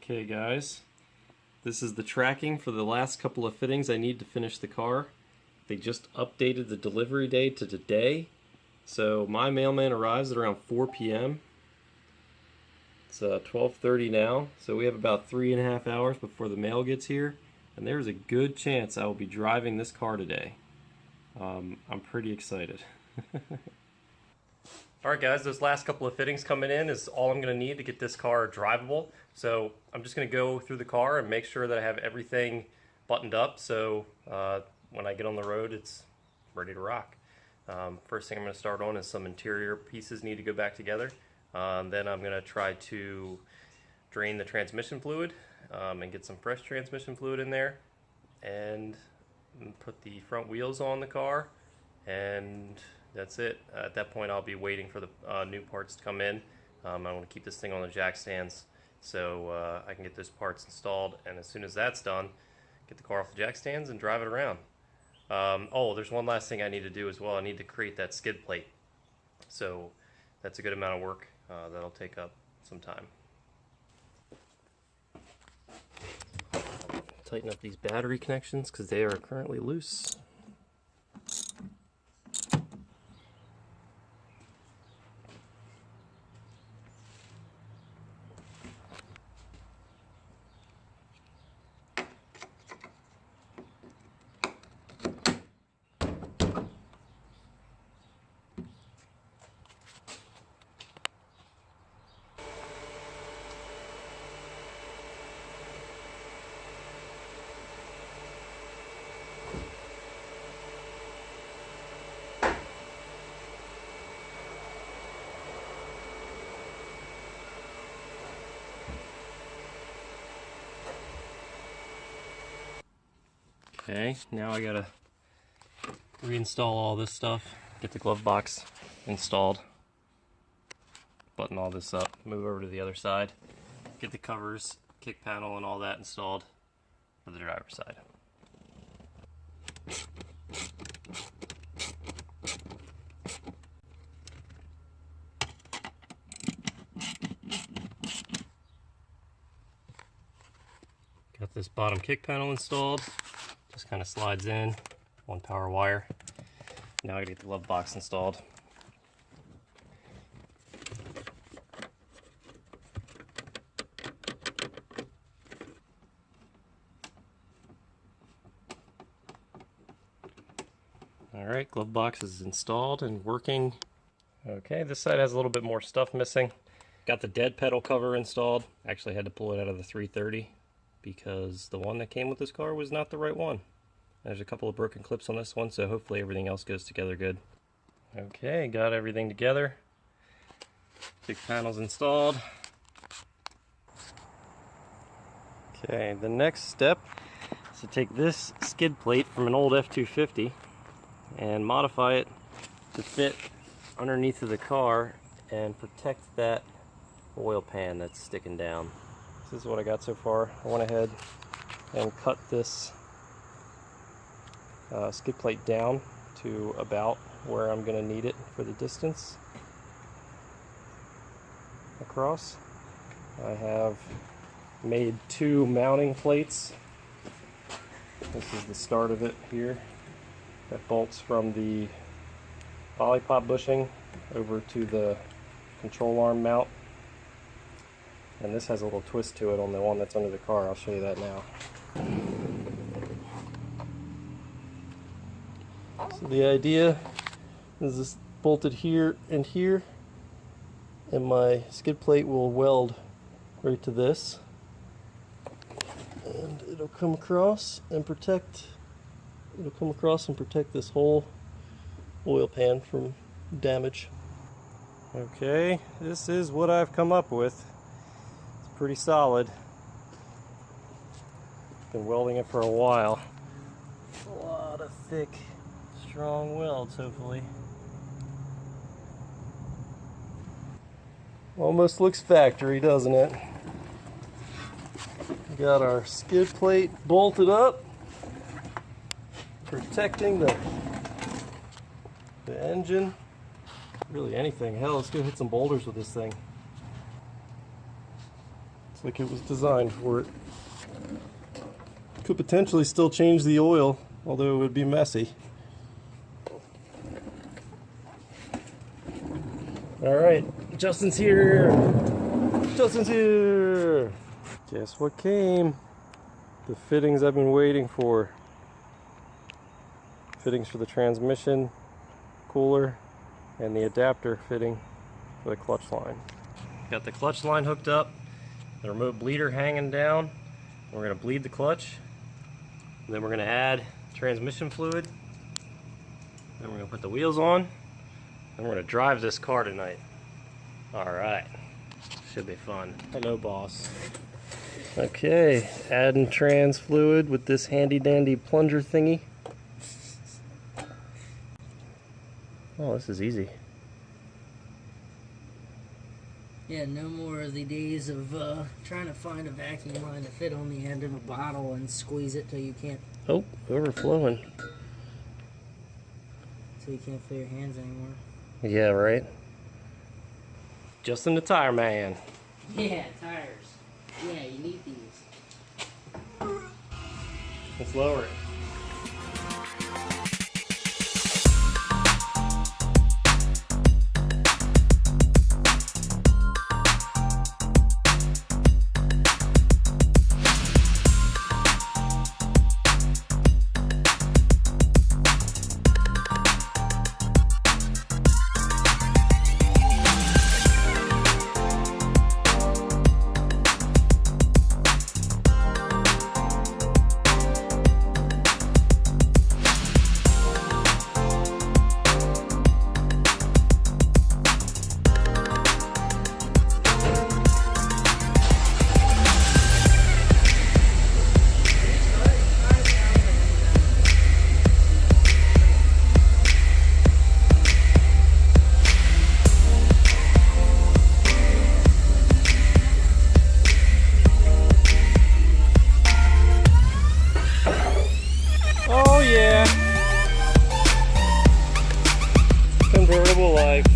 Okay guys, this is the tracking for the last couple of fittings I need to finish the car. They just updated the delivery day to today, so my mailman arrives at around 4 p.m. It's 12:30 now, so we have about 3.5 hours before the mail gets here, and there's a good chance I will be driving this car today. I'm pretty excited. Alright guys, those last couple of fittings coming in is all I'm going to need to get this car drivable. So I'm just going to go through the car and make sure that I have everything buttoned up so when I get on the road it's ready to rock. First thing I'm going to start on is some interior pieces need to go back together. Then I'm going to try to drain the transmission fluid and get some fresh transmission fluid in there, and put the front wheels on the car, and that's it. At that point I'll be waiting for the new parts to come in. I want to keep this thing on the jack stands so I can get those parts installed, and as soon as that's done, get the car off the jack stands and drive it around. Oh, there's one last thing I need to do as well. I need to create that skid plate, so that's a good amount of work. That'll take up some time. Tighten up these battery connections because they are currently loose. Okay, now I gotta reinstall all this stuff, get the glove box installed, button all this up, move over to the other side, get the covers, kick panel and all that installed for the driver's side. Got this bottom kick panel installed. Just kind of slides in, one power wire. Now I gotta get the glove box installed. Alright, glove box is installed and working. Okay, this side has a little bit more stuff missing. Got the dead pedal cover installed. Actually had to pull it out of the 330 because the one that came with this car was not the right one. There's a couple of broken clips on this one, so hopefully everything else goes together good. Okay, got everything together. Big panel's installed. Okay, the next step is to take this skid plate from an old F250 and modify it to fit underneath of the car and protect that oil pan that's sticking down. This is what I got so far. I went ahead and cut this skid plate down to about where I'm going to need it for the distance across. I have made 2 mounting plates. This is the start of it here. That bolts from the polypop bushing over to the control arm mount. And this has a little twist to it on the one that's under the car. I'll show you that now. So the idea is this bolted here and here, and my skid plate will weld right to this, and it'll come across and protect this whole oil pan from damage. Okay, this is what I've come up with. It's pretty solid. Been welding it for a while. A lot of thick, strong welds, hopefully. Almost looks factory, doesn't it? We got our skid plate bolted up, protecting the engine. Really anything. Hell, let's go hit some boulders with this thing. Looks like it was designed for it. Could potentially still change the oil, although it would be messy. Alright, Justin's here! Justin's here! Guess what came? The fittings I've been waiting for. Fittings for the transmission, cooler, and the adapter fitting for the clutch line. Got the clutch line hooked up, the remote bleeder hanging down. We're going to bleed the clutch. And then we're going to add transmission fluid. Then we're going to put the wheels on. And we're going to drive this car tonight. Alright. Should be fun. Hello, boss. Okay, adding trans fluid with this handy dandy plunger thingy. Oh, this is easy. Yeah, no more of the days of trying to find a vacuum line to fit on the end of a bottle and squeeze it till you can't. Oh, overflowing. Till you can't feel your hands anymore. Yeah, right. Justin the Tire Man. Yeah, tires. Yeah, you need these. Let's lower it. Convertible life.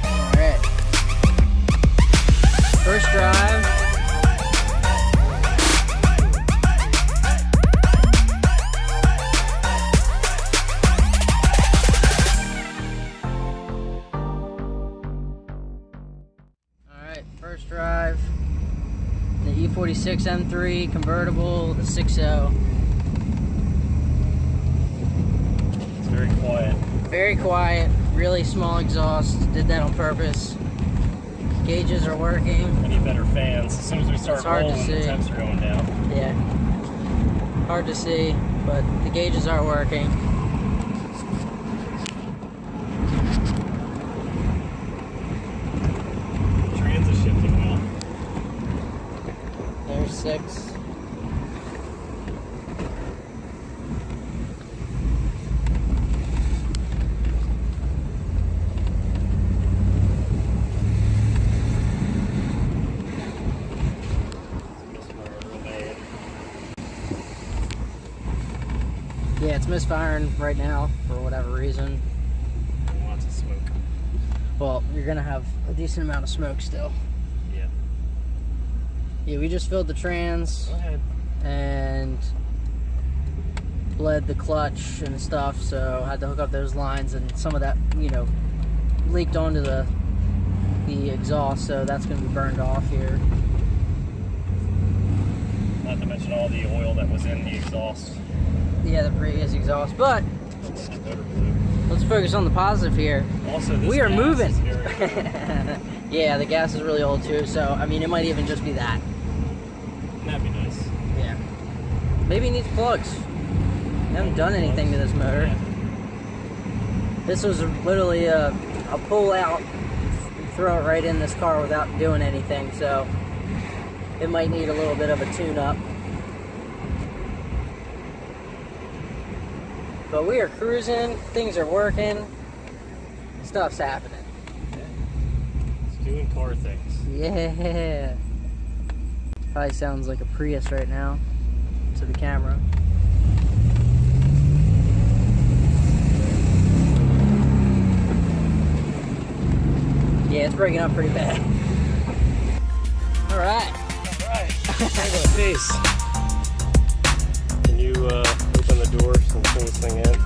Alright. First drive. Alright, first drive. The E46 M3 convertible, the 6.0. Very quiet. Very quiet, really small exhaust. Did that on purpose. Gauges are working. I need better fans. As soon as we start rolling, the temps are going down. Yeah. Hard to see, but the gauges are working. Trans is shifting well. There's 6. Yeah, it's misfiring right now for whatever reason. Lots of smoke. Well, you're gonna have a decent amount of smoke still. Yeah. Yeah, we just filled the trans. Go ahead. And bled the clutch and stuff, so I had to hook up those lines, and some of that, you know, leaked onto the exhaust, so that's gonna be burned off here. Not to mention all the oil that was in the exhaust. Yeah, the previous exhaust, but let's focus on the positive here. Also, this we are gas moving. Is very Yeah, the gas is really old too, so I mean, it might even just be that. That'd be nice. Yeah. Maybe it needs plugs. I haven't done anything to this motor. Yeah. This was literally a pull out, throw it right in this car without doing anything, so it might need a little bit of a tune-up. But we are cruising, things are working, stuff's happening. It's doing car things. Yeah. Probably sounds like a Prius right now to the camera. Yeah, it's breaking up pretty bad. Face. Can you open the door and bring this thing in?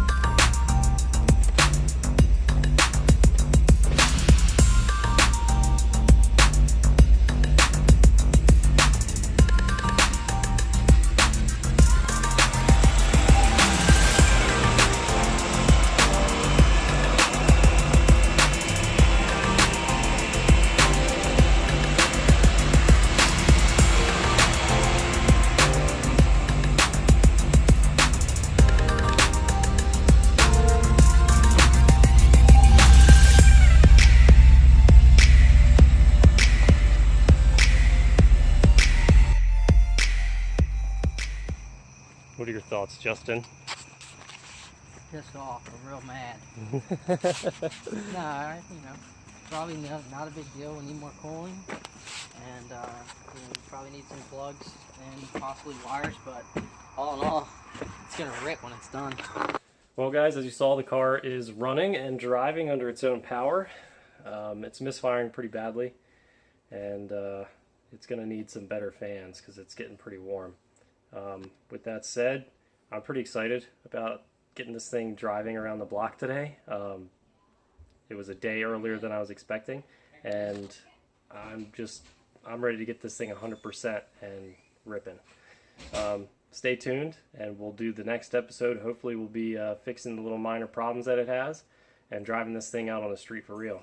What are your thoughts, Justin? Pissed off. I'm real mad. Nah, probably not a big deal. We need more cooling, and we probably need some plugs and possibly wires. But all in all, it's gonna rip when it's done. Well, guys, as you saw, the car is running and driving under its own power. It's misfiring pretty badly, and it's gonna need some better fans because it's getting pretty warm. With that said, I'm pretty excited about getting this thing driving around the block today. It was a day earlier than I was expecting, and I'm ready to get this thing 100% and ripping. Stay tuned, and we'll do the next episode. Hopefully we'll be fixing the little minor problems that it has and driving this thing out on the street for real.